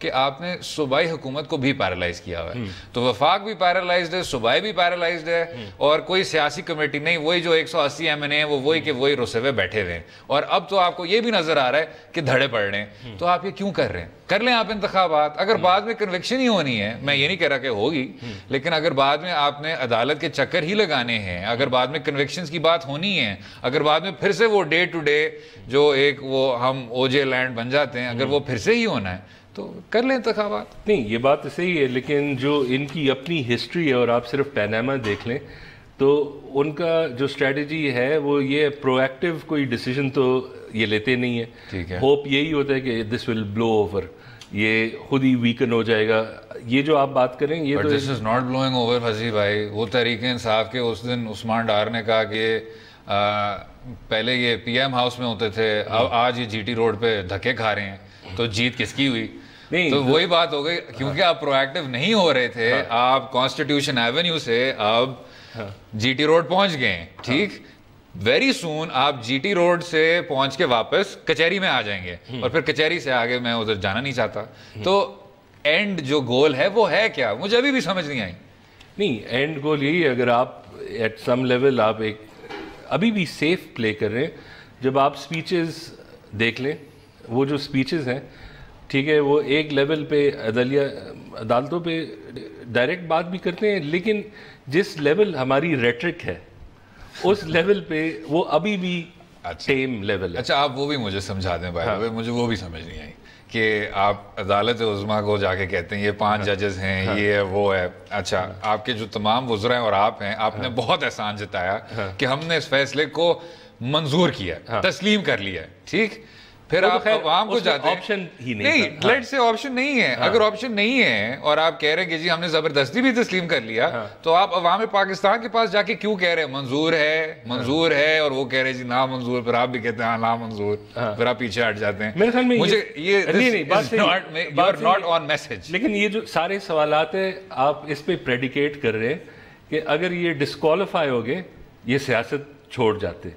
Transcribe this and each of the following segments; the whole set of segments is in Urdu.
کہ آپ نے صوبائی حکومت کو بھی پیرالائز کیا ہوا ہے. تو وفاق بھی پیرالائزڈ ہے, صوبائی بھی پیرالائزڈ ہے, اور کوئی سیاسی کمیٹی نہیں, وہی جو 180 MNA ہیں وہ وہی کہ وہی رسے ہوئے بیٹھے ہوئے ہیں. اور اب تو آپ کو یہ بھی نظر آ رہا ہے کہ دھڑے پڑ رہے ہیں. تو آپ یہ کیوں کر رہے ہیں؟ کر لیں آپ انتخابات. اگر بعد میں کنوکشن ہی ہونی ہے, میں یہ نہیں کہہ رہا کہ ہوگی, لیکن اگر بعد میں آپ نے عدالت کے چکر ہی لگانے ہیں, اگر بعد میں کنوکشنز کی بات ہونی ہے, اگر بعد میں پھر سے وہ ڈے ٹو ڈے جو ایک وہ ہم او جے لینڈ بن جاتے ہیں, اگر وہ پھر سے ہی ہونا ہے تو کر لیں انتخابات. نہیں, یہ بات تو صحیح ہے, لیکن جو ان کی اپنی ہسٹری ہے, اور آپ صرف پیناما دیکھ لیں تو ان کا جو اسٹریٹجی ہے وہ یہ پرو ایکٹیو کوئی ڈیسیجن تو یہ لیتے نہیں ہے. ہوپ یہی ہوتا ہے کہ دس ول بلو اوور, یہ خود ہی ویکن ہو جائے گا. یہ جو آپ بات کریں یہ تو this is not blowing over فضی بھائی. وہ تحریک انصاف کے اس دن عثمان ڈار نے کہا کہ پہلے یہ پی ایم ہاؤس میں ہوتے تھے, اب آج یہ جی ٹی روڈ پہ دھکے کھا رہے ہیں, تو جیت کس کی ہوئی؟ تو وہی بات ہو گئی, کیونکہ آپ پرو ایکٹیو نہیں ہو رہے تھے. آپ کانسٹیٹیوشن ایونیو سے اب جی ٹی روڈ پہنچ گئے ہیں, ٹھیک, ویری سون آپ جی ٹی روڈ سے پہنچ کے واپس کچہری میں آ جائیں گے, اور پھر کچہری سے آگے میں ادھر جانا نہیں چاہتا. تو اینڈ جو گول ہے وہ ہے کیا؟ مجھے ابھی بھی سمجھ نہیں آئی. نہیں, اینڈ گول یہی ہے, اگر آپ ایٹ سم لیول آپ ایک ابھی بھی سیف پلے کر رہے ہیں. جب آپ سپیچز دیکھ لیں, وہ جو سپیچز ہیں, ٹھیک ہے, وہ ایک لیول پہ عدالتوں پہ ڈائریکٹ بات بھی کرتے ہیں, لیکن جس لیول ہماری ریٹرک ہے اس لیول پہ وہ ابھی بھی ٹیم لیول ہے. اچھا, آپ وہ بھی مجھے سمجھا دیں بھائی, مجھے وہ بھی سمجھ نہیں آئی کہ آپ عدالت عظمیٰ کو جا کے کہتے ہیں یہ 5 ججز ہیں, یہ ہے وہ ہے. اچھا, آپ کے جو تمام وزراء ہیں اور آپ ہیں, آپ نے بہت احسان جتایا کہ ہم نے اس فیصلے کو منظور کیا, تسلیم کر لیا, ٹھیک. پھر آپ عوام کو جاتے ہیں, آپشن ہی نہیں, لیٹ سے آپشن نہیں ہے. اگر آپشن نہیں ہے اور آپ کہہ رہے ہیں کہ جی ہم نے زبردستی بھی تسلیم کر لیا, تو آپ عوام پاکستان کے پاس جا کے کیوں کہہ رہے ہیں منظور ہے, منظور ہے, اور وہ کہہ رہے ہیں جی نا منظور, پھر آپ بھی کہتے ہیں نا منظور, پھر آپ پیچھے ہٹ جاتے ہیں. میرے خیال میں مجھے یہ ناٹ آن میسج. لیکن یہ جو سارے سوالات ہیں آپ اس پہ پریڈیکیٹ کر رہے ہیں کہ اگر یہ ڈسکوالیفائی ہو گئے یہ سیاست چھوڑ جاتے,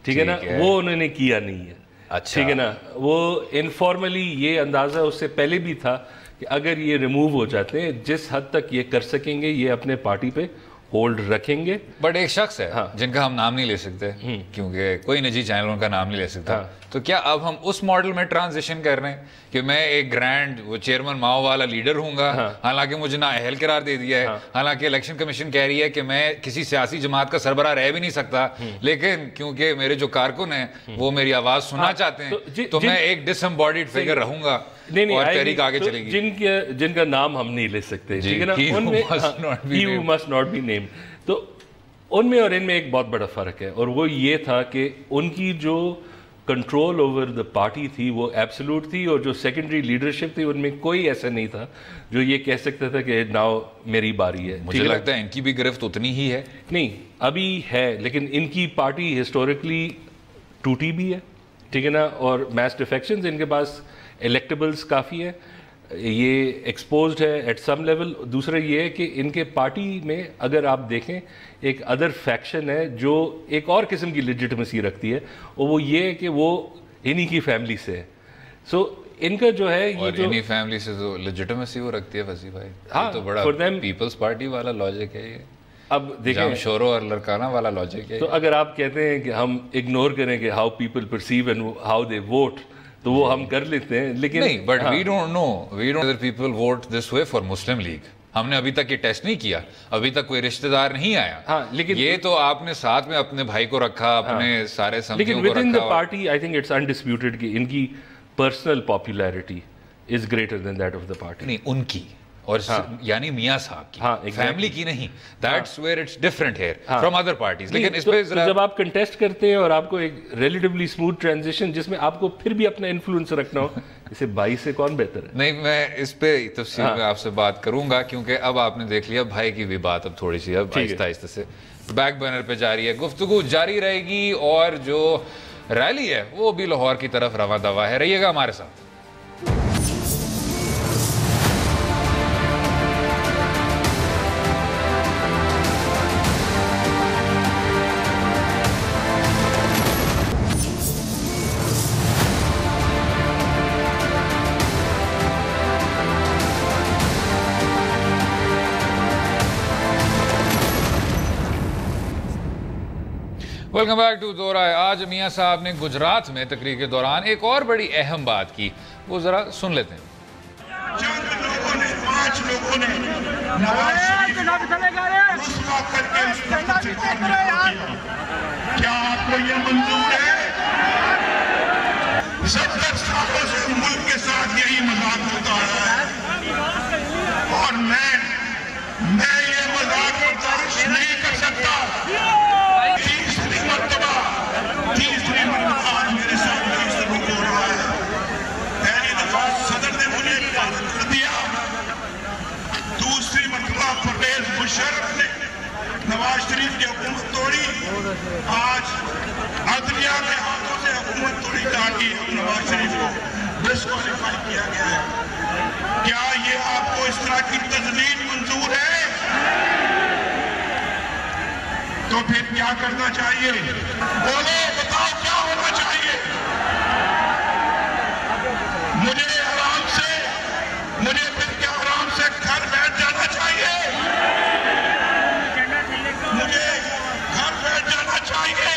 ٹھیک ہے نا. وہ انہوں نے کیا نہیں ہے, ٹھیک ہے نا. وہ انفارملی یہ اندازہ اس سے پہلے بھی تھا کہ اگر یہ ریموو ہو جاتے ہیں, جس حد تک یہ کر سکیں گے یہ اپنے پارٹی پہ ہولڈ رکھیں گے. بٹ ایک شخص ہے جن کا ہم نام نہیں لے سکتے کیونکہ کوئی نجی چینل ان کا نام نہیں لے سکتا, تو کیا اب ہم اس ماڈل میں ٹرانزیشن کر رہے ہیں کہ میں ایک گرینڈ وہ چیئرمین ماؤ والا لیڈر ہوں گا, حالانکہ مجھے نااہل قرار دے دیا ہے, حالانکہ الیکشن کمیشن کہہ رہی ہے کہ میں کسی سیاسی جماعت کا سربراہ رہ بھی نہیں سکتا, لیکن کیونکہ میرے جو کارکن ہیں وہ میری آواز سننا چاہتے ہیں تو میں ایک ڈس ایمباڈیڈ فگر رہوں گا اور تحریک آگے چلے گی. جن کا نام ہم نہیں لے سکتے, ٹھیک ہے نا, he who must not be named. تو ان میں اور ان میں ایک بہت بڑا فرق ہے, اور وہ یہ تھا کہ ان کی جو کنٹرول اوور دا پارٹی تھی وہ ایبسولوٹ تھی, اور جو سیکنڈری لیڈرشپ تھی ان میں کوئی ایسا نہیں تھا جو یہ کہہ سکتا تھا کہ ناؤ میری باری ہے. مجھے لگتا ہے ان کی بھی گرفت اتنی ہی ہے. نہیں, ابھی ہے, لیکن ان کی پارٹی ہسٹوریکلی ٹوٹی بھی ہے, ٹھیک ہے نا, اور میس ڈیفیکشنز ان کے پاس الیکٹیبلز کافی ہے, یہ ایکسپوزڈ ہے ایٹ سم لیول. دوسرا یہ ہے کہ ان کے پارٹی میں اگر آپ دیکھیں ایک ادر فیکشن ہے جو ایک اور قسم کی لیجٹمیسی رکھتی ہے, اور وہ یہ ہے کہ وہ انہی کی فیملی سے ہے. سو ان کا جو ہے یہ جو انہی فیملی سے جو لیجٹمیسی وہ رکھتی ہے وسیع بھائی, یہ تو بڑا پیپلز پارٹی والا لاجک ہے. یہ اب دیکھیں شورو اور لڑکانہ والا لاجک ہے. تو اگر آپ کہتے ہیں کہ ہم اگنور کریں کہ how people perceive and how they vote, تو وہ ہم کر لیتے ہیں, لیکن نہیں, but we don't know whether people vote this way for Muslim League. ہم نے ابھی تک یہ ٹیسٹ نہیں کیا, ابھی تک کوئی رشتہ دار نہیں آیا, لیکن یہ تو آپ نے ساتھ میں اپنے بھائی کو رکھا, اپنے سارے سمجھوں کو رکھا. لیکن within the party I think it's undisputed کہ ان کی personal popularity is greater than that of the party. نہیں, ان کی اور یعنی میاں صاحب کی, فیملی کی نہیں. That's where it's different here from other parties. لیکن اس پہ جب آپ کنٹیسٹ کرتے ہیں اور آپ کو ایک ریلیٹیولی اسموتھ ٹرانزیشن جس میں آپ کو پھر بھی اپنا انفلوئنس رکھنا ہو, اسے 22 سے کون بہتر ہے؟ نہیں, میں اس پہ تفصیل میں آپ سے بات کروں گا, کیونکہ اب آپ نے دیکھ لیا بھائی کی بھی بات اب تھوڑی سی اب آہستہ آہستہ سے بیک برنر پہ جاری ہے, گفتگو جاری رہے گی, اور جو ریلی ہے وہ بھی لاہور کی طرف رواں دوا ہے. رہیے گا ہمارے ساتھ. ویلکم بیک ٹو دو رائے. آج میاں صاحب نے گجرات میں تقریر کے دوران ایک اور بڑی اہم بات کی, وہ ذرا سن لیتے ہیں. چند لوگوں نے, 5 لوگوں نے نواز شریف کو رسوا کر کے اس وقت سے باہر نکال دیا. کیا آپ کو یہ منظور ہے؟ 70 سالوں سے ملک کے ساتھ یہی مذاق ہوتا ہے اور میں یہ مذاق برداشت نہیں کر سکتا. تیسری مرتبہ آج میرے سامنے اس طرح ہو رہا ہے. پہلی دفعہ صدر نے مجھے اجازت کر دیا, دوسری مرتبہ پرویز مشرف نے نواز شریف کی حکومت توڑی, آج عدلیہ کے ہاتھوں سے حکومت توڑی تاکہ نواز شریف کو ڈسکوالیفائی کیا گیا ہے. کیا یہ آپ کو اس طرح کی تذلیل منظور ہے؟ تو پھر کیا کرنا چاہیے؟ بولو, بتاؤ کیا ہونا چاہیے؟ مجھے پھر کیا آرام سے گھر بیٹھ جانا چاہیے؟ مجھے گھر بیٹھ جانا چاہیے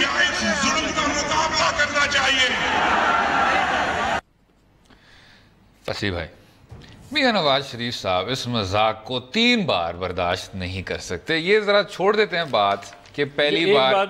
یا اس ظلم کا مقابلہ کرنا چاہیے؟ فصیح بھائی, میاں نواز شریف صاحب اس مذاق کو 3 بار برداشت نہیں کر سکتے. یہ ذرا چھوڑ دیتے ہیں بات کہ پہلی بار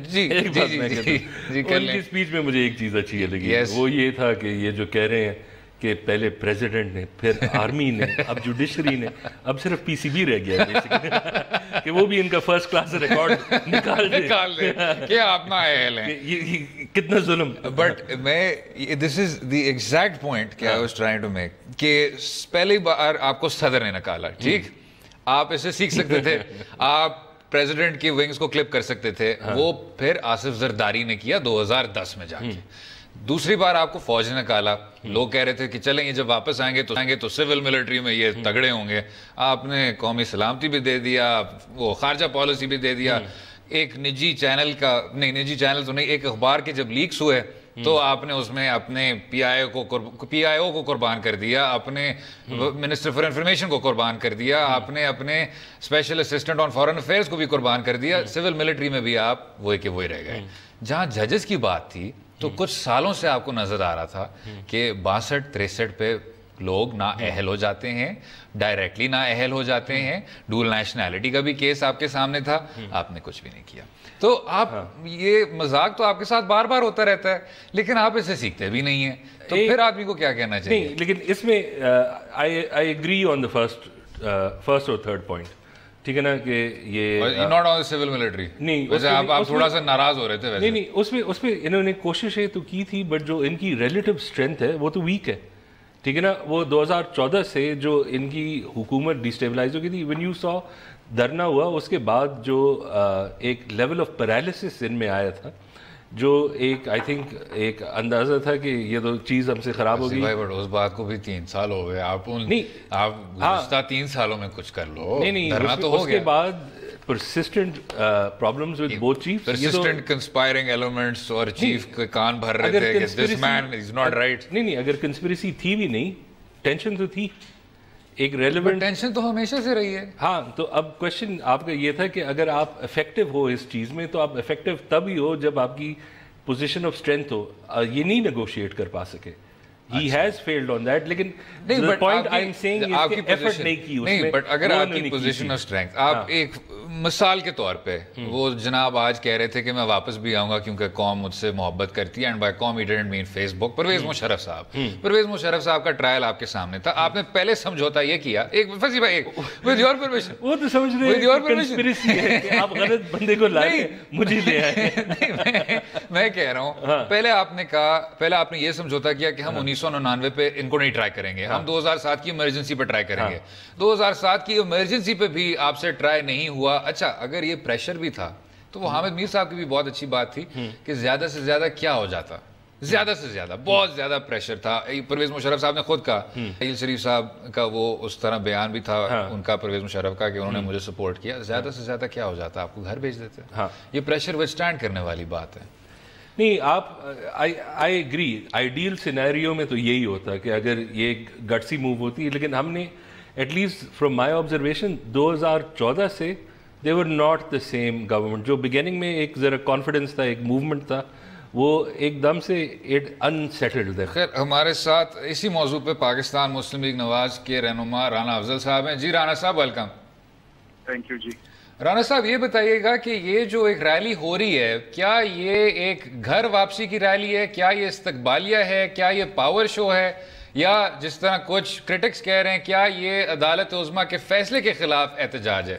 جی ان کی سپیچ میں مجھے ایک چیز اچھی لگی, وہ یہ تھا کہ یہ جو کہہ رہے ہیں کہ پہلے پریزیڈنٹ نے, پھر آرمی نے, اب جوڈیشری نے, اب صرف پی سی بی رہ گیا ہے کہ وہ بھی ان کا فرسٹ کلاس ریکارڈ نکال دے کہ آپ نہ اہل ہیں. کتنا ظلم. بٹ میں دس از دی ایگزیکٹ پوائنٹ کہ I was trying to make کہ پہلی بار آپ کو صدر نے نکالا, ٹھیک, آپ اسے سیکھ سکتے تھے, آپ پریزیڈنٹ کی ونگز کو کلپ کر سکتے تھے, وہ پھر آصف زرداری نے کیا 2010 میں جا کے. دوسری بار آپ کو فوج نے نکالا, لوگ کہہ رہے تھے کہ چلیں یہ جب واپس آئیں گے تو سول ملٹری میں یہ تگڑے ہوں گے. آپ نے قومی سلامتی بھی دے دیا, وہ خارجہ پالیسی بھی دے دیا. ایک نجی چینل تو نہیں, ایک اخبار کے جب لیکس ہوئے تو آپ نے اس میں اپنے پی آئی او کو قربان کر دیا, اپنے منسٹر فار انفارمیشن کو قربان کر دیا, آپ نے اپنے special assistant on foreign affairs کو بھی قربان کر دیا. سول ملٹری میں بھی آپ وہی رہ گئے. جہاں ججز کی بات تھی تو کچھ سالوں سے آپ کو نظر آ رہا تھا کہ 62-63 پہ لوگ نااہل ہو جاتے ہیں, ڈائریکٹلی نااہل ہو جاتے ہیں. ڈول نیشنلٹی کا بھی کیس آپ کے سامنے تھا, آپ نے کچھ بھی نہیں کیا. تو آپ یہ مذاق تو آپ کے ساتھ بار بار ہوتا رہتا ہے, لیکن آپ اسے سیکھتے بھی نہیں ہیں, تو پھر آدمی کو کیا کہنا چاہیے؟ نہیں, لیکن اس میں I agree on the first اور تھرڈ پوائنٹ, ٹھیک ہے نا, کہ یہ ناٹ آن سول ملٹری. نہیں, ویسے آپ تھوڑا سا ناراض ہو رہے تھے. نہیں, اس میں انہوں نے کوششیں تو کی تھی, بٹ جو ان کی ریلیٹیو اسٹرینتھ ہے وہ تو ویک ہے, ٹھیک ہے نا. وہ 2014 سے جو ان کی حکومت ڈیسٹیبلائز ہو گئی تھی, وین یو سا دھرنا ہوا, اس کے بعد جو ایک لیول آف پیرالسس ان میں آیا تھا, جو ایک آئی تھنک ایک اندازہ تھا کہ یہ تو چیز ہم سے خراب ہو گئی. بٹ اس بات کو بھی 3 سال ہو گئے, آپ گزشتہ 3 سالوں میں کچھ کر لو. نہیں, اس کے بعد persistent problems with both chiefs, persistent conspiring elements, اور چیف کے کان بھر رہے تھے کہ this man is not right. نہیں, اگر کنسپریسی تھی بھی نہیں, ٹینشن تو تھی, ایک ریلیونٹ ٹینشن تو ہمیشہ سے رہی ہے. ہاں, تو اب کوشچن آپ کا یہ تھا کہ اگر آپ افیکٹو ہو اس چیز میں, تو آپ افیکٹو تب ہی ہو جب آپ کی پوزیشن آف اسٹرینتھ ہو. یہ نہیں نیگوشیٹ کر پا سکے. He has failed on that, لیکن the point I'm saying is کہ effort نہیں کی اس میں. بٹ اگر آپ کی پوزیشن آف اسٹرینتھ, آپ ایک مثال کے طور پہ, وہ جناب آج کہہ رہے تھے کہ میں واپس بھی آؤں گا کیونکہ قوم مجھ سے محبت کرتی ہے, اینڈ بائی قوم ہی ڈیڈنٹ مین فیس بک. پرویز مشرف صاحب کا ٹرائل آپ کے سامنے تھا, آپ نے پہلے سمجھوتا یہ کیا, ایک فصیح بھائی, ود یور پرمیشن, وہ تو سمجھ رہے ہیں کنسپریسی ہے کہ آپ غلط بندے کو لائے مجھے لے آئے. میں کہہ رہا ہوں, پہلے آپ نے یہ سمجھوتا کیا کہ ہم 1999 پہ ان کو نہیں ٹرائی کریں گے, ہم 2007 کی ایمرجنسی پہ ٹرائی کریں گے. 2007 کی ایمرجنسی پہ بھی آپ سے ٹرائی نہیں ہوا. اچھا, اگر یہ پریشر بھی تھا تو وہ حامد میر صاحب کی بھی بہت اچھی بات تھی کہ زیادہ سے زیادہ کیا ہو جاتا, زیادہ سے زیادہ, بہت زیادہ پریشر تھا. پرویز مشرف صاحب نے خود کہا, عیل شریف صاحب کا وہ اس طرح بیان بھی تھا ان کا, پرویز مشرف کا, کہ انہوں نے مجھے سپورٹ کیا. زیادہ سے زیادہ کیا ہو جاتا, آپ کو گھر بھیج دیتے. یہ پریشر وithstand کرنے والی بات ہے. نہیں, آپ آئی ایگری, آئیڈیل سینیریو میں تو یہی ہوتا کہ اگر یہ گٹسی موو ہوتی ہے, لیکن ہم نے at least from my observation 2014 سے they were not the same government. جو beginning میں ایک ذرا confidence تھا, ایک movement تھا, وہ ایک دم سے it unsettled them. خیر ہمارے ساتھ اسی موضوع پہ پاکستان مسلم لیگ نواز کے رہنما رانا افضل صاحب ہیں. جی رانا صاحب ویلکم. Thank you. جی رانا صاحب یہ بتائیے گا کہ یہ جو ایک ریلی ہو رہی ہے, کیا یہ ایک گھر واپسی کی ریلی ہے, کیا یہ استقبالیہ ہے, کیا یہ پاور شو ہے, یا جس طرح کچھ کرٹکس کہہ رہے ہیں کیا یہ عدالت عظمیٰ کے فیصلے کے خلاف احتجاج ہے؟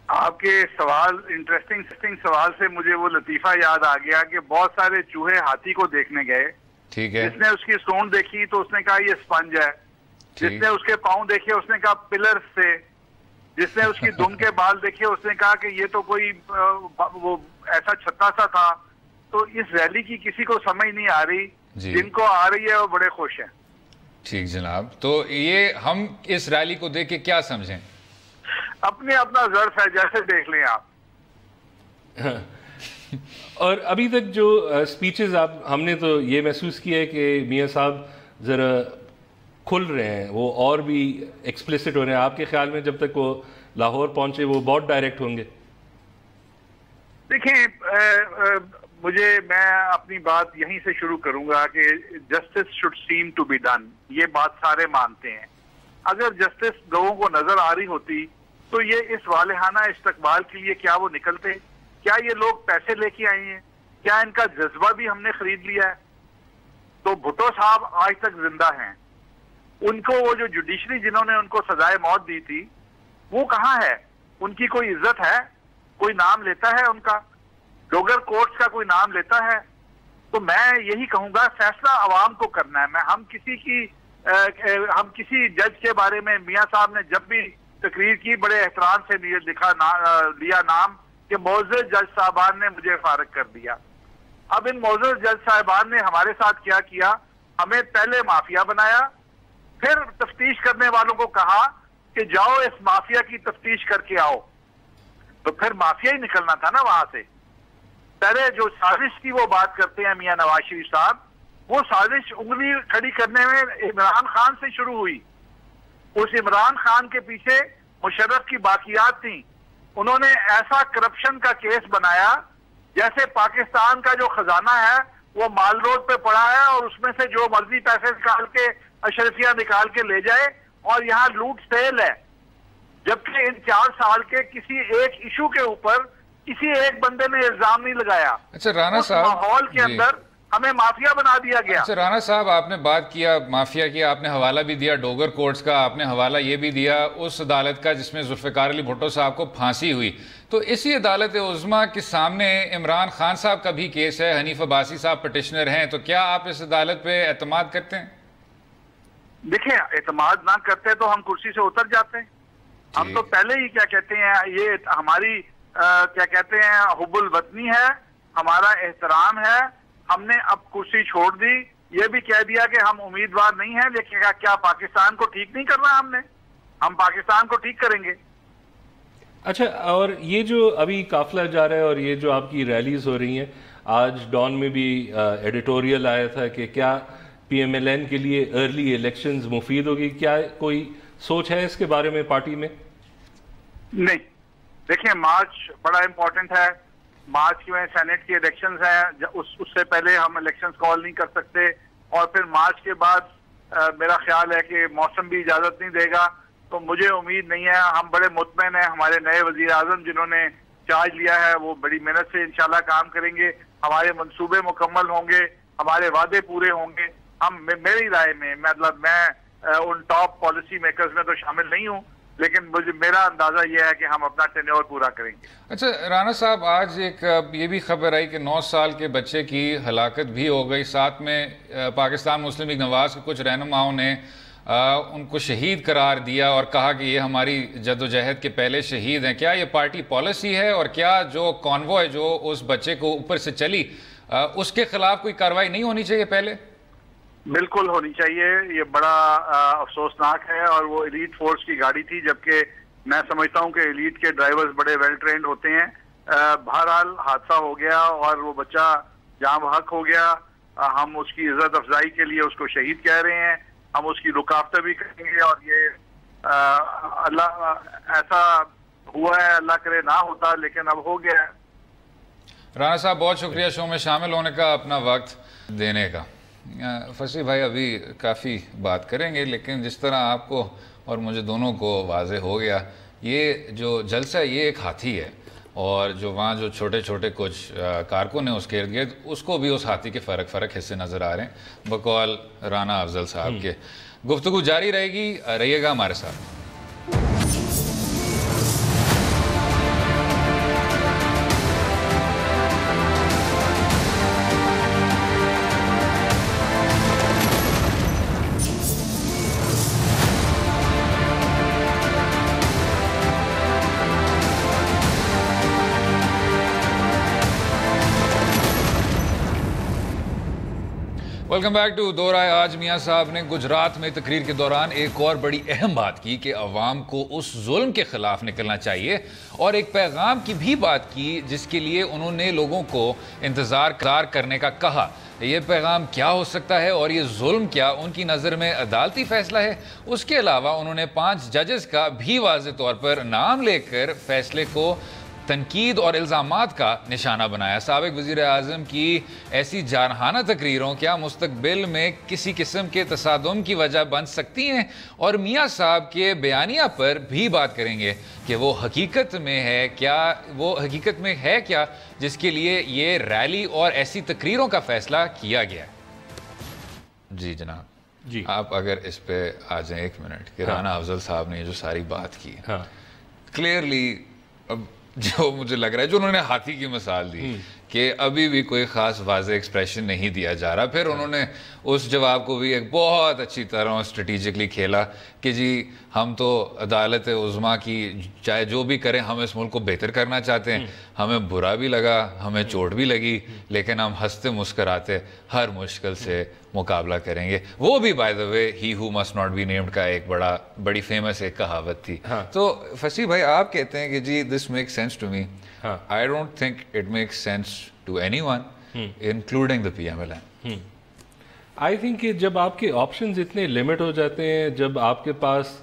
آپ کے سوال انٹرسٹنگ سوال سے مجھے وہ لطیفہ یاد آ گیا کہ بہت سارے چوہے ہاتھی کو دیکھنے گئے. ٹھیک ہے. جس نے اس کی سونڈ دیکھی تو اس نے کہا یہ اسپنج ہے. جس نے اس کے پاؤں دیکھے اس نے کہا پلرز تھے. جس نے اس کی دم کے بال دیکھے اس نے کہا کہ یہ تو کوئی وہ ایسا چھتا سا تھا. تو اس ریلی کی کسی کو سمجھ نہیں آ رہی. جن کو آ رہی ہے وہ بڑے خوش ہیں. ٹھیک جناب, تو یہ ہم اس ریلی کو دیکھ کے کیا سمجھیں؟ اپنا ظرف ہے, جیسے دیکھ لیں آپ. اور ابھی تک جو سپیچز ہم نے تو یہ محسوس کیا ہے کہ میاں صاحب ذرا کھل رہے ہیں, وہ اور بھی ایکسپلیسٹ ہو رہے ہیں. آپ کے خیال میں جب تک وہ لاہور پہنچے وہ بہت ڈائریکٹ ہوں گے؟ دیکھیں میں اپنی بات یہیں سے شروع کروں گا کہ justice should seem to be done. یہ بات سارے مانتے ہیں. اگر جسٹس لوگوں کو نظر آ رہی ہوتی تو یہ اس والہانہ استقبال کے لیے کیا وہ نکلتے؟ کیا یہ لوگ پیسے لے کے آئے ہیں؟ کیا ان کا جذبہ بھی ہم نے خرید لیا ہے؟ تو بھٹو صاحب آج تک زندہ ہیں. ان کو وہ جو جوڈیشری جنہوں نے ان کو سزائے موت دی تھی وہ کہاں ہے؟ ان کی کوئی عزت ہے؟ کوئی نام لیتا ہے ان کا؟ ڈوگر کورٹس کا کوئی نام لیتا ہے؟ تو میں یہی کہوں گا فیصلہ عوام کو کرنا ہے. ہم کسی جج کے بارے میں میاں صاحب نے جب بھی تقریر کی بڑے احترام سے لیا نام کہ معزز جج صاحبان نے مجھے فارغ کر دیا. اب ان معزز جج صاحبان نے ہمارے ساتھ کیا کیا؟ ہمیں پہلے مافیا بنایا, پھر تفتیش کرنے والوں کو کہا کہ جاؤ اس مافیا کی تفتیش کر کے آؤ. تو پھر مافیا ہی نکلنا تھا نا وہاں سے. پہلے جو سازش کی وہ بات کرتے ہیں میاں نواز شریف صاحب, وہ سازش انگلی کھڑی کرنے میں عمران خان سے شروع ہوئی. اس عمران خان کے پیچھے مشرف کی باقیات تھیں. انہوں نے ایسا کرپشن کا کیس بنایا جیسے پاکستان کا جو خزانہ ہے وہ مال روڈ پہ پڑا ہے اور اس میں سے جو مرضی پیسے نکال کے اشرفیہ نکال کے لے جائے اور یہاں لوٹ سیل ہے. جبکہ ان 4 سال کے کسی ایک ایشو کے اوپر کسی ایک بندے نے الزام نہیں لگایا. اچھا رانا صاحب, ماحول کے اندر ہمیں مافیا بنا دیا گیا. اچھا رانا صاحب, آپ نے بات کیا مافیا کی, آپ نے حوالہ بھی دیا ڈوگر کورٹس کا, آپ نے حوالہ یہ بھی دیا اس عدالت کا جس میں ذوالفقار علی بھٹو صاحب کو پھانسی ہوئی. تو اسی عدالت عظمیٰ کے سامنے عمران خان صاحب کا بھی کیس ہے, حنیف عباسی صاحب پٹیشنر ہیں. تو کیا آپ اس عدالت پہ اعتماد کرتے ہیں؟ دیکھیں, اعتماد نہ کرتے تو ہم کرسی سے اتر جاتے ہیں. ہم تو پہلے ہی کیا کہتے ہیں, یہ ہماری کیا کہتے ہیں حب الوطنی ہے, ہمارا احترام ہے. ہم نے اب کرسی چھوڑ دی. یہ بھی کہہ دیا کہ ہم امیدوار نہیں ہیں, لیکن کیا پاکستان کو ٹھیک نہیں کرنا ہم پاکستان کو ٹھیک کریں گے. اچھا, اور یہ جو ابھی قافلہ جا رہا ہے اور یہ جو آپ کی ریلیز ہو رہی ہیں, آج ڈان میں بھی ایڈیٹوریل آیا تھا کہ کیا پی ایم ایل این کے لیے ارلی الیکشنز مفید ہوگی. کیا کوئی سوچ ہے اس کے بارے میں پارٹی میں؟ نہیں. دیکھیں, مارچ بڑا امپورٹنٹ ہے. مارچ میں سینٹ کی الیکشنز ہیں, اس سے پہلے ہم الیکشنز کال نہیں کر سکتے. اور پھر مارچ کے بعد میرا خیال ہے کہ موسم بھی اجازت نہیں دے گا. تو مجھے امید نہیں ہے. ہم بڑے مطمئن ہیں. ہمارے نئے وزیر اعظم جنہوں نے چارج لیا ہے وہ بڑی محنت سے انشاءاللہ کام کریں گے. ہمارے منصوبے مکمل ہوں گے, ہمارے وعدے پورے ہوں گے. میری رائے میں مطلب میں ان ٹاپ پالیسی میکرز میں تو شامل نہیں ہوں, لیکن میرا اندازہ یہ ہے کہ ہم اپنا ٹینیور پورا کریں گے. اچھا رانا صاحب, آج ایک یہ بھی خبر آئی کہ 9 سال کے بچے کی ہلاکت بھی ہو گئی. ساتھ میں پاکستان مسلم لیگ نواز کے کچھ رہنماؤں نے ان کو شہید قرار دیا اور کہا کہ یہ ہماری جدوجہد کے پہلے شہید ہیں. کیا یہ پارٹی پالیسی ہے, اور کیا جو کانوائے جو اس بچے کو اوپر سے چلی اس کے خلاف کوئی کارروائی نہیں ہونی چاہیے پہلے؟ بالکل ہونی چاہیے. یہ بڑا افسوسناک ہے, اور وہ ایلیٹ فورس کی گاڑی تھی, جبکہ میں سمجھتا ہوں کہ ایلیٹ کے ڈرائیورز بڑے ویل ٹرینڈ ہوتے ہیں. بہرحال حادثہ ہو گیا اور وہ بچہ جاں بحق ہو گیا. ہم اس کی عزت افزائی کے لیے اس کو شہید کہہ رہے ہیں. ہم اس کی رکاوٹیں بھی کریں گے, اور یہ اللہ ایسا ہوا ہے, اللہ کرے نہ ہوتا, لیکن اب ہو گیا ہے. رانا صاحب بہت شکریہ شو میں شامل ہونے کا, اپنا وقت دینے کا. فصیح بھائی ابھی کافی بات کریں گے, لیکن جس طرح آپ کو اور مجھے دونوں کو واضح ہو گیا, یہ جو جلسہ ہے یہ ایک ہاتھی ہے, اور جو وہاں جو چھوٹے چھوٹے کچھ کارکن ہیں اس کے ارد گرد, اس کو بھی اس ہاتھی کے فرق حصے نظر آ رہے ہیں بقول رانا افضل صاحب کے. گفتگو جاری رہے گی, رہیے گا ہمارے ساتھ. ویلکم بیک ٹو دو رائے. آج میاں صاحب نے گجرات میں تقریر کے دوران ایک اور بڑی اہم بات کی کہ عوام کو اس ظلم کے خلاف نکلنا چاہیے, اور ایک پیغام کی بھی بات کی جس کے لیے انہوں نے لوگوں کو انتظار کرنے کا کہا. یہ پیغام کیا ہو سکتا ہے اور یہ ظلم کیا ان کی نظر میں عدالتی فیصلہ ہے؟ اس کے علاوہ انہوں نے 5 ججز کا بھی واضح طور پر نام لے کر فیصلے کو تنقید اور الزامات کا نشانہ بنایا. سابق وزیر اعظم کی ایسی جارحانہ تقریروں کیا مستقبل میں کسی قسم کے تصادم کی وجہ بن سکتی ہیں؟ اور میاں صاحب کے بیانیہ پر بھی بات کریں گے کہ وہ حقیقت میں ہے کیا جس کے لیے یہ ریلی اور ایسی تقریروں کا فیصلہ کیا گیا. جی جناب, جی آپ اگر اس پہ آ جائیں 1 منٹ کہ رانا افضل صاحب نے جو ساری بات کی, کلیئرلی اب جو مجھے لگ رہا ہے, جو انہوں نے ہاتھی کی مثال دی کہ ابھی بھی کوئی خاص واضح ایکسپریشن نہیں دیا جا رہا. پھر انہوں نے اس جواب کو بھی ایک بہت اچھی طرح اسٹریٹجکلی کھیلا کہ جی ہم تو عدالت عظمیٰ کی چاہے جو بھی کریں ہم اس ملک کو بہتر کرنا چاہتے ہیں, ہمیں برا بھی لگا, ہمیں چوٹ بھی لگی, لیکن ہم ہنستے مسکراتے ہر مشکل سے مقابلہ کریں گے. وہ بھی بائی دا وے ہی who must not be named کا ایک بڑی فیمس ایک کہاوت تھی. تو فصیح بھائی آپ کہتے ہیں کہ جی this make sense to me. I don't think it makes sense to anyone, including the PMLN. I think کہ جب آپ کے آپشنز اتنے لیمٹ ہو جاتے ہیں, جب آپ کے پاس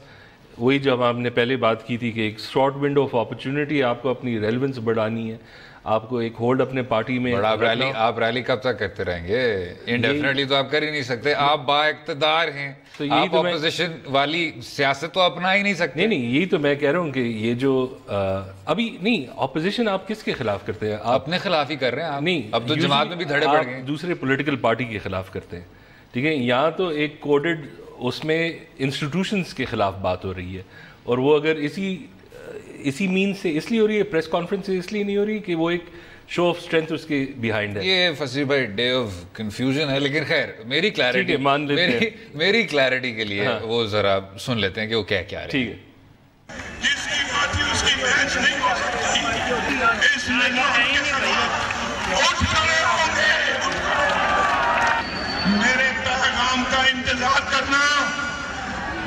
وہی جب آپ نے پہلے بات کی تھی کہ ایک شارٹ ونڈو آف اپرچونٹی, آپ کو اپنی ریلیونس بڑھانی ہے, آپ کو ایک ہولڈ اپنے پارٹی میں. آپ ریلی کب تک کرتے رہیں گے؟ انڈیفینٹلی تو آپ کر ہی نہیں سکتے, آپ با اقتدار ہیں, آپ اپوزیشن والی سیاست تو اپنا ہی نہیں سکتے. نہیں یہی تو میں کہہ رہا ہوں کہ یہ جو ابھی نہیں اپوزیشن آپ کس کے خلاف کرتے ہیں؟ آپ اپنے خلاف ہی کر رہے ہیں. نہیں, اب تو جماعت میں بھی دھڑے پڑ گئے, دوسرے پولیٹیکل پارٹی کے خلاف کرتے ہیں. ٹھیک ہے, یہاں تو ایک کوڈڈ اس میں انسٹیٹیوشنز کے خلاف بات ہو رہی ہے, اور وہ اگر اسی مین سے اس لیے ہو رہی ہے, پریس کانفرنس سے اس لیے نہیں ہو رہی کہ وہ ایک شو آف اسٹرینتھ اس کے بیہائنڈ ہے. یہ فصیح بھائی ڈے آف کنفیوژن ہے, لیکن خیر میری کلیئرٹی کے لیے وہ ذرا سن لیتے ہیں کہ وہ کیا رہے ہیں. ٹھیک ہے. جس کی پارٹی اس کی بحث نہیں ہو سکتی, اس نظام کے خلاف اٹھ کھڑے ہوں گے. میرے پیغام کا انتظار کرنا,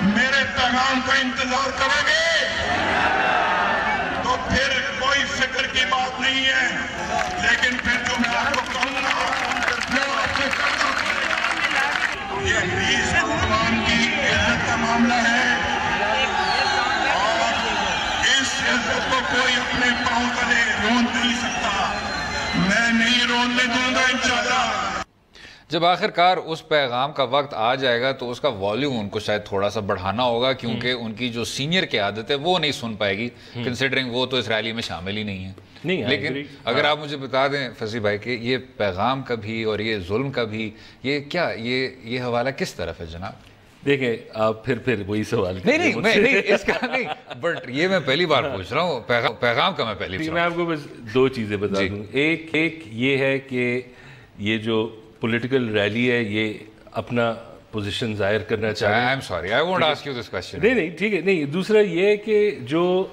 میرے پیغام کا انتظار کرو گے تو پھر کوئی فکر کی بات نہیں ہے, لیکن پھر جو میں آپ کو کہوں گا وہ آپ سے کرنا. یہ 20 نوجوان کی عزت کا معاملہ ہے, اور اس عزت کو کوئی اپنے پاؤں تلے رون نہیں سکتا. میں نہیں روننے دوں گا انشاءاللہ. جب آخر کار اس پیغام کا وقت آ جائے گا تو اس کا والیوم ان کو شاید تھوڑا سا بڑھانا ہوگا, کیونکہ ان کی جو سینئر قیادت ہے وہ نہیں سن پائے گی, کنسیڈرنگ وہ تو اس ریلی میں شامل ہی نہیں ہے. لیکن اگر آپ مجھے بتا دیں فصیح بھائی کہ یہ پیغام کا بھی اور یہ ظلم کا بھی یہ حوالہ کس طرف ہے جناب؟ دیکھیں آپ پھر وہی سوال نہیں اس کا نہیں, بٹ یہ میں پہلی بار پوچھ رہا ہوں, پیغام کا میں آپ کو بس 2 چیزیں بتا دوں. ایک یہ ہے کہ یہ جو پولیٹیکل ریلی ہے یہ اپنا پوزیشن ظاہر کرنا چاہتے ہیں. I'm sorry, I won't ask you this question. نہیں ٹھیک ہے. نہیں, دوسرا یہ ہے کہ جو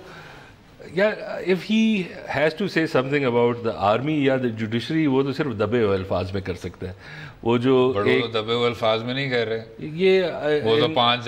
if he has to say something about the army یا the judiciary, وہ تو صرف دبے ہوئے الفاظ میں کر سکتا ہے. وہ جو دبے ہوئے الفاظ میں نہیں کہہ رہے, وہ تو 5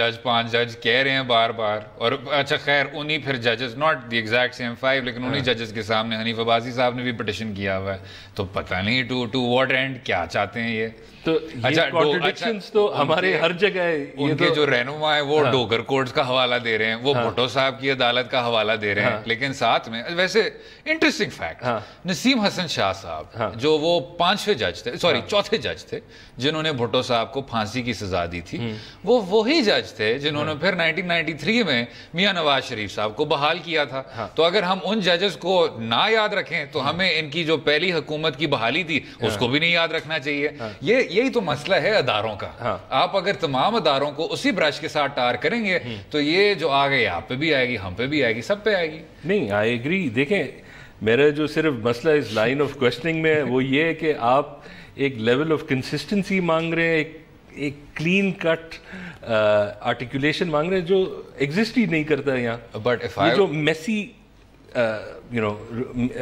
جج کہہ رہے ہیں بار بار. اور اچھا خیر انہی پھر ججز, not the exact same 5, لیکن انہی ججز کے سامنے حنیف عباسی صاحب نے بھی پٹیشن کیا ہوا ہے. تو پتہ نہیں to what end کیا چاہتے ہیں یہ. تو کانٹرڈکشنز تو ہمارے ہر جگہ ہے. ان کے جو رہنما ہیں وہ ڈوگر کوڈز کا حوالہ دے رہے ہیں, وہ بھٹو صاحب کی عدالت کا حوالہ دے رہے ہیں, لیکن لیکن ساتھ میں ویسے انٹرسٹنگ فیکٹ نسیم حسن شاہ صاحب جو وہ 5ویں جج تھے, سوری 4تھے جج تھے جنہوں نے بھٹو صاحب کو پھانسی کی سزا دی تھی, وہ وہی جج تھے جنہوں نے پھر 1993 میں میاں نواز شریف صاحب کو بحال کیا تھا. تو اگر ہم ان ججز کو نہ یاد رکھیں تو ہمیں ان کی جو پہلی حکومت کی بحالی تھی اس کو بھی نہیں یاد رکھنا چاہیے. یہی تو مسئلہ ہے اداروں کا. آپ اگر تمام اداروں کو اسی برش کے ساتھ ٹار کریں گے تو یہ جو آ گئی آپ پہ بھی آئے گی, ہم پہ بھی آئے گی, سب پہ آئے گی. نہیں, آئی ایگری. دیکھیں میرا جو صرف مسئلہ اس لائن آف کوشچننگ میں وہ یہ ہے کہ آپ ایک لیول آف کنسسٹنسی مانگ رہے ہیں, ایک کلین کٹ آرٹیکولیشن مانگ رہے ہیں جو ایگزسٹ ہی نہیں کرتا ہے یہاں. بٹ یہ جو میسی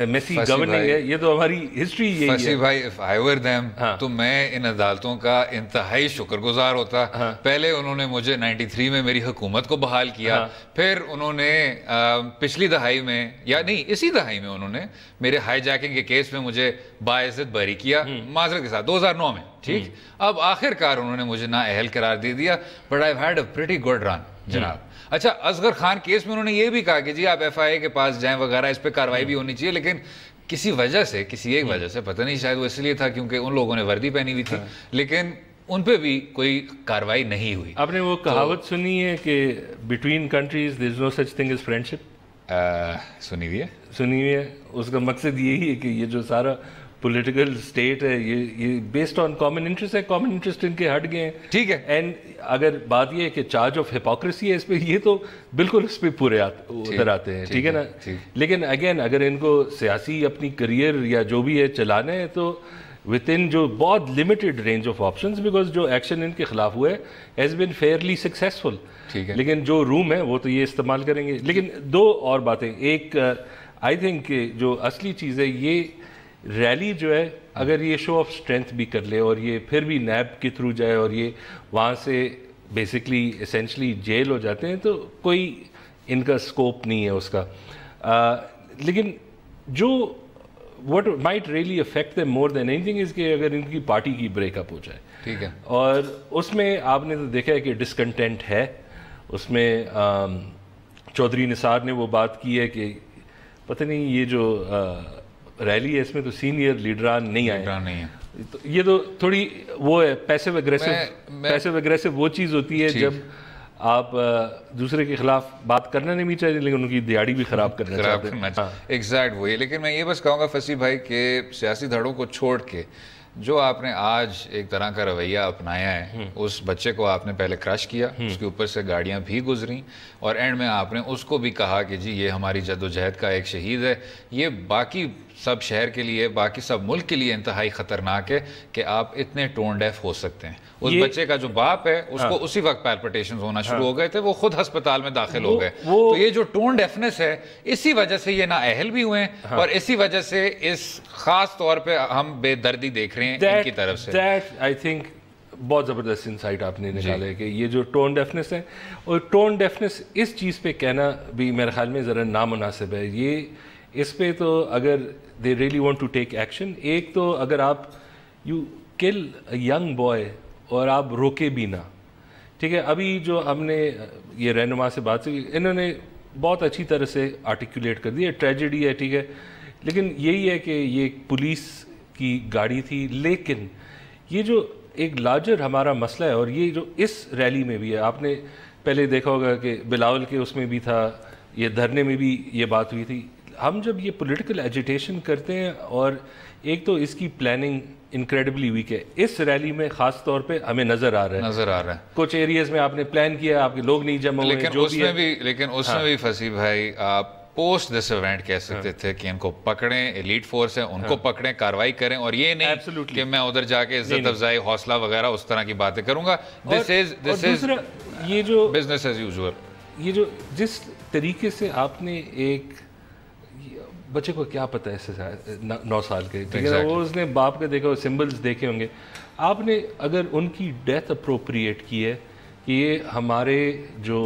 میسی گورننگ ہے, یہ تو ہماری ہسٹری یہی ہے. فصیح بھائی, if I were them تو میں ان عدالتوں کا انتہائی شکر گزار ہوتا. پہلے انہوں نے مجھے 93 میں میری حکومت کو بحال کیا, پھر انہوں نے پچھلی دہائی میں یا نہیں اسی دہائی میں انہوں نے میرے ہائی جیکنگ کے کیس میں مجھے باعزت بری کیا معذرت کے ساتھ 2009 میں. ٹھیک, اب آخر کار انہوں نے مجھے نااہل قرار دے دیا. But I've had a pretty good run جناب. اچھا, اصغر خان کیس میں انہوں نے یہ بھی کہا کہ جی آپ ایف آئی اے کے پاس جائیں وغیرہ, اس پہ کاروائی بھی ہونی چاہیے, لیکن کسی وجہ سے, کسی ایک وجہ سے, پتہ نہیں شاید وہ اس لیے تھا کیونکہ ان لوگوں نے وردی پہنی ہوئی تھی, لیکن ان پہ بھی کوئی کاروائی نہیں ہوئی. آپ نے وہ کہاوت سنی ہے کہ between countries there is no such thing as friendship? سنی ہوئی ہے, سنی ہوئی ہے. اس کا مقصد یہی ہے کہ یہ جو سارا پولیٹیکل اسٹیٹ ہے یہ بیسڈ آن کامن انٹرسٹ ہے, کامن انٹرسٹ ان کے ہٹ گئے ہیں. ٹھیک ہے. اینڈ اگر بات یہ ہے کہ چارج آف ہپوکریسی ہے اس پہ, یہ تو بالکل اس پہ پورے اتر آتے ہیں. ٹھیک ہے نا. لیکن اگین اگر ان کو سیاسی اپنی کریئر یا جو بھی ہے چلانا ہے تو ود ان جو بہت limited range of options, because جو ایکشن ان کے خلاف ہوا ہے ہیز بین فیئرلی سکسیزفل. لیکن جو روم ہے وہ تو یہ استعمال کریں گے. لیکن دو اور باتیں. ایک آئی تھنک جو اصلی چیز ہے یہ ریلی جو ہے, اگر یہ شو آف اسٹرینتھ بھی کر لے اور یہ پھر بھی نیب کے تھرو جائے اور یہ وہاں سے بیسکلی اسینشلی جیل ہو جاتے ہیں تو کوئی ان کا اسکوپ نہیں ہے اس کا. لیکن جو what might really affect them more than anything is کہ اگر ان کی پارٹی کی بریک اپ ہو جائے. ٹھیک ہے. اور اس میں آپ نے تو دیکھا ہے کہ ڈسکنٹینٹ ہے. اس میں چودھری نثار نے وہ بات کی ہے کہ پتہ نہیں یہ جو ریلی ہے اس میں تو سینئر لیڈران نہیں آئے. یہ تو تھوڑی وہ ہے پیسو اگریسو وہ چیز ہوتی ہے جب آپ دوسرے کے خلاف بات کرنا نہیں بھی چاہیے لیکن ان کی دیہڑی بھی خراب کرنا چاہتے ہیں. ایگزیکٹ وہی. لیکن میں یہ بس کہوں گا فصیح بھائی کہ سیاسی دھڑوں کو چھوڑ کے جو آپ نے آج ایک طرح کا رویہ اپنایا ہے, اس بچے کو آپ نے پہلے کرش کیا, اس کے اوپر سے گاڑیاں بھی گزریں اور اینڈ میں آپ نے اس کو بھی کہا کہ جی یہ ہماری جد و جہد کا ایک شہید ہے. یہ باقی سب شہر کے لیے, باقی سب ملک کے لیے انتہائی خطرناک ہے کہ آپ اتنے ٹون ڈیف ہو سکتے ہیں. اس بچے کا جو باپ ہے اس کو اسی وقت پیلپٹیشنز ہونا شروع ہو گئے تھے, وہ خود ہسپتال میں داخل ہو گئے. تو یہ جو ٹون ڈیفنس ہے اسی وجہ سے یہ نااہل بھی ہوئے ہیں اور اسی وجہ سے اس خاص طور پہ ہم بے دردی دیکھ رہے ہیں ان کی طرف سے. آئی تھنک بہت زبردست انسائٹ آپ نے نکالا ہے کہ یہ جو ٹون ڈیفنس ہے, اور ٹون ڈیفنس اس چیز پہ کہنا بھی میرے خیال میں ذرا نامناسب ہے. یہ اس پہ تو اگر they really want to take action, ایک تو اگر آپ یو کل اے ینگ بوائے اور آپ روکے بھی نہ. ٹھیک ہے. ابھی جو ہم نے یہ رہنما سے بات کی, انہوں نے بہت اچھی طرح سے آرٹیکولیٹ کر دیا, ٹریجڈی ہے. ٹھیک ہے. لیکن یہی ہے کہ یہ پولیس کی گاڑی تھی, لیکن یہ جو ایک لارجر ہمارا مسئلہ ہے اور یہ جو اس ریلی میں بھی ہے, آپ نے پہلے دیکھا ہوگا کہ بلاول کے اس میں بھی تھا, یہ دھرنے میں بھی یہ بات ہوئی تھی. ہم جب یہ پولیٹیکل ایجیٹیشن کرتے ہیں اور ایک تو اس کی پلاننگ انکریڈبلی ویک ہے, اس ریلی میں خاص طور پہ ہمیں نظر آ رہا ہے کچھ ایریاز میں آپ نے پلان کیا, آپ کے لوگ نہیں جمع ہوئے, لیکن اس میں بھی فصیح بھائی آپ پوسٹ دس ایونٹ کہہ سکتے تھے کہ ان کو پکڑیں, ایلیٹ فورس ہے ان کو پکڑیں, کاروائی کریں, اور یہ نہیں کہ میں ادھر جا کے عزت افزائی حوصلہ وغیرہ اس طرح کی باتیں کروں گا. دس از یہ جو بزنس ایز یوزول. یہ جو جس طریقے سے آپ نے ایک بچے کو کیا پتہ ہے 9 سال کے, وہ اس نے باپ کا دیکھا, سمبلز دیکھے ہوں گے, آپ نے اگر ان کی ڈیتھ اپروپریٹ کی ہے کہ یہ ہمارے جو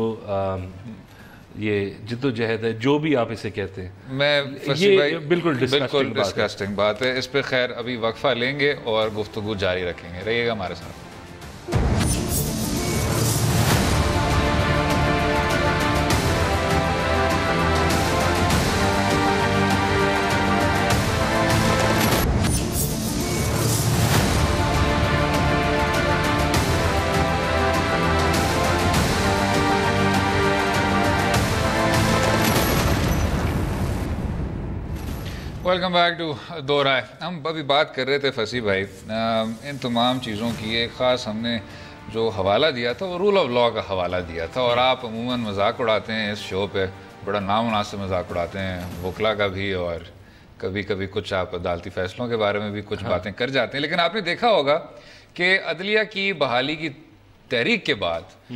یہ جد و جہد ہے جو بھی آپ اسے کہتے ہیں, میں یہ بالکل ڈسکسٹنگ بات ہے. اس پہ خیر ابھی وقفہ لیں گے اور گفتگو جاری رکھیں گے. رہیے گا ہمارے ساتھ. ویلکم بیک ٹو دو رائے. ہم ابھی بات کر رہے تھے فصیح بھائی ان تمام چیزوں کی. ایک خاص ہم نے جو حوالہ دیا تھا وہ رول آف لاء کا حوالہ دیا تھا, اور آپ عموماً مذاق اڑاتے ہیں اس شو پہ, بڑا نامناسب مذاق اڑاتے ہیں وکلا کا بھی, اور کبھی کبھی کچھ آپ عدالتی فیصلوں کے بارے میں بھی کچھ باتیں کر جاتے ہیں. لیکن آپ نے دیکھا ہوگا کہ عدلیہ کی بحالی کی تحریک کے بعد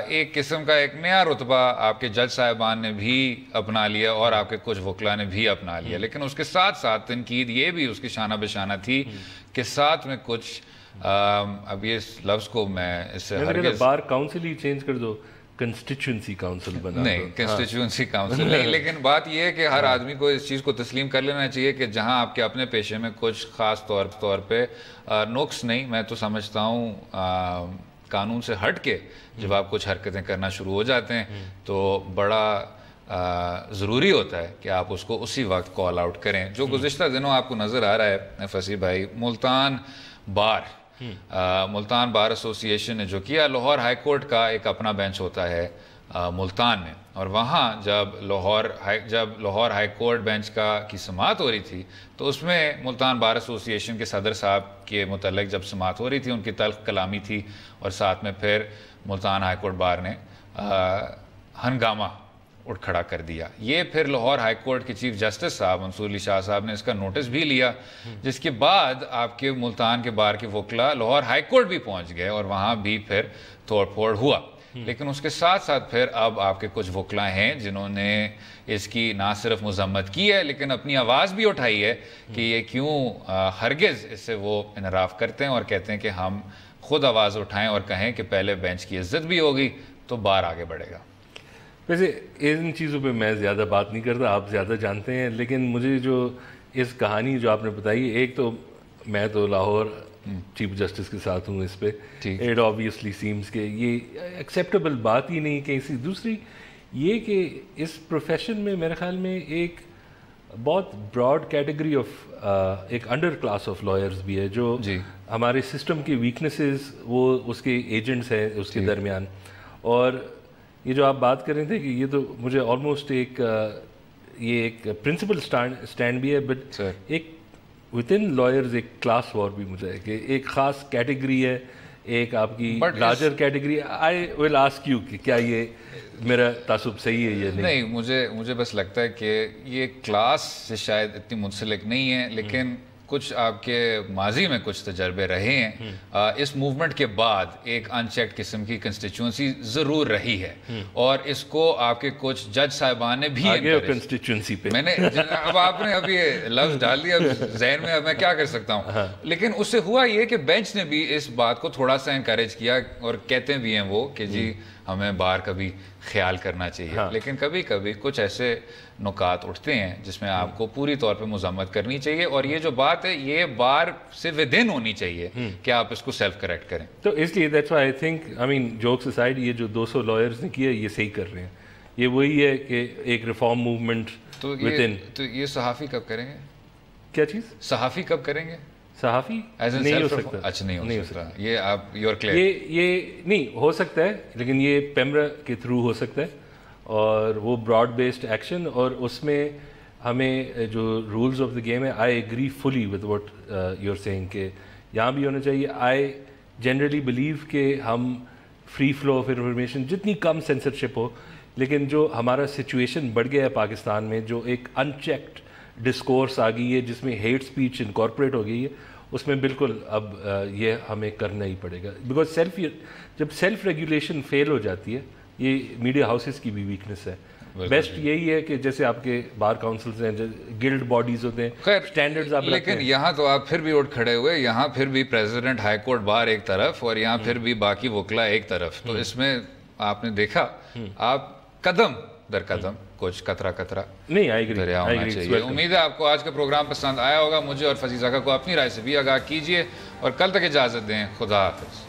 ایک قسم کا ایک نیا رتبہ آپ کے جج صاحبان نے بھی اپنا لیا اور آپ کے کچھ وکلا نے بھی اپنا لیا. لیکن اس کے ساتھ ساتھ تنقید یہ بھی اس کی شانہ بشانہ تھی کہ ساتھ میں کچھ اب یہ لفظ کو میں اس سے ہرگز بار کاؤنسل ہی چینج کر دو, کنسٹیچوئنسی کاؤنسل بنا نہیں, کنسٹیچوئنسی کاؤنسل نہیں. لیکن بات یہ ہے کہ ہر آدمی کو اس چیز کو تسلیم کر لینا چاہیے کہ جہاں آپ کے اپنے پیشے میں کچھ خاص طور پہ نقص نہیں, میں تو سمجھتا ہوں قانون سے ہٹ کے جب آپ کچھ حرکتیں کرنا شروع ہو جاتے ہیں تو بڑا ضروری ہوتا ہے کہ آپ اس کو اسی وقت کال آؤٹ کریں. جو گزشتہ دنوں آپ کو نظر آ رہا ہے فصیح بھائی, ملتان بار ایسوسی ایشن نے جو کیا, لاہور ہائی کورٹ کا ایک اپنا بینچ ہوتا ہے ملتان میں, اور وہاں جب لاہور ہائی کورٹ بینچ کی سماعت ہو رہی تھی تو اس میں ملتان بار ایسوسی ایشن کے صدر صاحب کے متعلق جب سماعت ہو رہی تھی ان کی تلخ کلامی تھی, اور ساتھ میں پھر ملتان ہائی کورٹ بار نے ہنگامہ اٹھ کھڑا کر دیا. یہ پھر لاہور ہائی کورٹ کے چیف جسٹس صاحب منصور علی شاہ صاحب نے اس کا نوٹس بھی لیا, جس کے بعد آپ کے ملتان کے بار کے وکلا لاہور ہائی کورٹ بھی پہنچ گئے اور وہاں بھی پھر توڑ پھوڑ ہوا. لیکن اس کے ساتھ ساتھ پھر اب آپ کے کچھ وکلا ہیں جنہوں نے اس کی نہ صرف مذمت کی ہے لیکن اپنی آواز بھی اٹھائی ہے کہ یہ کیوں ہرگز اس سے وہ انحراف کرتے ہیں, اور کہتے ہیں کہ ہم خود آواز اٹھائیں اور کہیں کہ پہلے بینچ کی عزت بھی ہوگی تو بار آگے بڑھے گا. ویسے ان چیزوں پہ میں زیادہ بات نہیں کرتا, آپ زیادہ جانتے ہیں, لیکن مجھے جو اس کہانی جو آپ نے بتائی, ایک تو میں تو لاہور چیف جسٹس کے ساتھ ہوں اس پہ, اٹ آبویسلی سیمز کہ یہ ایکسیپٹیبل بات ہی نہیں کہیں سے. دوسری یہ کہ اس پروفیشن میں میرے خیال میں ایک بہت براڈ کیٹیگری آف ایک انڈر کلاس آف لائرز بھی ہے جو ہمارے سسٹم کی ویکنیسز وہ اس کے ایجنٹس ہیں اس کے درمیان. اور یہ جو آپ بات کر رہے تھے کہ یہ تو مجھے آلموسٹ یہ ایک پرنسپل اسٹینڈ بھی ہے, بٹ ایک ود ان لائرز ایک کلاس وار بھی مجھے ہے کہ ایک خاص کیٹیگری ہے, ایک آپ کی larger category. I will ask you کہ کیا یہ میرا تعصب صحیح ہے یا نہیں؟ مجھے بس لگتا ہے کہ یہ کلاس سے شاید اتنی منسلک نہیں ہے, لیکن کچھ آپ کے ماضی میں کچھ تجربے رہے ہیں. اس موومنٹ کے بعد ایک ان چیکڈ قسم کی کنسٹیچوئنسی ضرور رہی ہے, اور اس کو آپ کے کچھ جج صاحبان نے بھی کنسٹیچوئنسی پہ میں نے اب آپ نے ابھی لفظ ڈال دیا ذہن میں, اب میں کیا کر سکتا ہوں. لیکن اس سے ہوا یہ کہ بینچ نے بھی اس بات کو تھوڑا سا انکریج کیا, اور کہتے بھی ہیں وہ کہ جی ہمیں بار کا بھی خیال کرنا چاہیے. لیکن کبھی کبھی کچھ ایسے نکات اٹھتے ہیں جس میں آپ کو پوری طور پہ مذمت کرنی چاہیے, اور یہ جو بات ہے یہ بار سے ودن ہونی چاہیے کہ آپ اس کو سیلف کریکٹ کریں. تو اس لیے that's why I think, I mean jokes aside, یہ جو 200 لائرز نے کیا یہ صحیح کر رہے ہیں. یہ وہی ہے کہ ایک ریفارم موومنٹ تو یہ صحافی کب کریں گے؟ کیا چیز صحافی کب کریں گے؟ صحافی نہیں ہو سکتا. اچھا نہیں ہو سکتا یہ آپ یور کلیئر. یہ نہیں ہو سکتا ہے, لیکن یہ پیمرا کے تھرو ہو سکتا ہے, اور وہ براڈ بیسڈ ایکشن, اور اس میں ہمیں جو رولز آف دا گیم ہے, I agree fully with what you are saying کہ یہاں بھی ہونا چاہیے. آئی جنرلی بلیو کہ ہم فری فلو آف انفارمیشن, جتنی کم سینسرشپ ہو, لیکن جو ہمارا سچویشن بڑھ گیا ہے پاکستان میں, جو ایک ان چیکڈ ڈسکورس آ گئی ہے جس میں ہیٹ سپیچ انکارپوریٹ ہو گئی ہے, اس میں بالکل اب یہ ہمیں کرنا ہی پڑے گا. بیکاز جب سیلف ریگولیشن فیل ہو جاتی ہے, یہ میڈیا ہاؤسز کی بھی ویکنیس ہے. بیسٹ یہی ہے کہ جیسے آپ کے بار کاؤنسلز ہیں, گلڈ باڈیز ہوتے ہیں, اسٹینڈرڈز آپ رکھتے ہیں. لیکن یہاں تو آپ پھر بھی اٹھ کھڑے ہوئے, یہاں پھر بھی پریزیڈنٹ ہائی کورٹ بار ایک طرف, اور یہاں پھر بھی باقی وکلا ایک طرف. تو اس میں آپ نے دیکھا آپ قدم در قدم کچھ قطرہ نہیں دریا ہونا چاہیے. امید ہے آپ کو آج کا پروگرام پسند آیا ہوگا. مجھے اور فضیل زکا کو اپنی رائے سے بھی آگاہ کیجیے, اور کل تک اجازت دیں. خدا حافظ.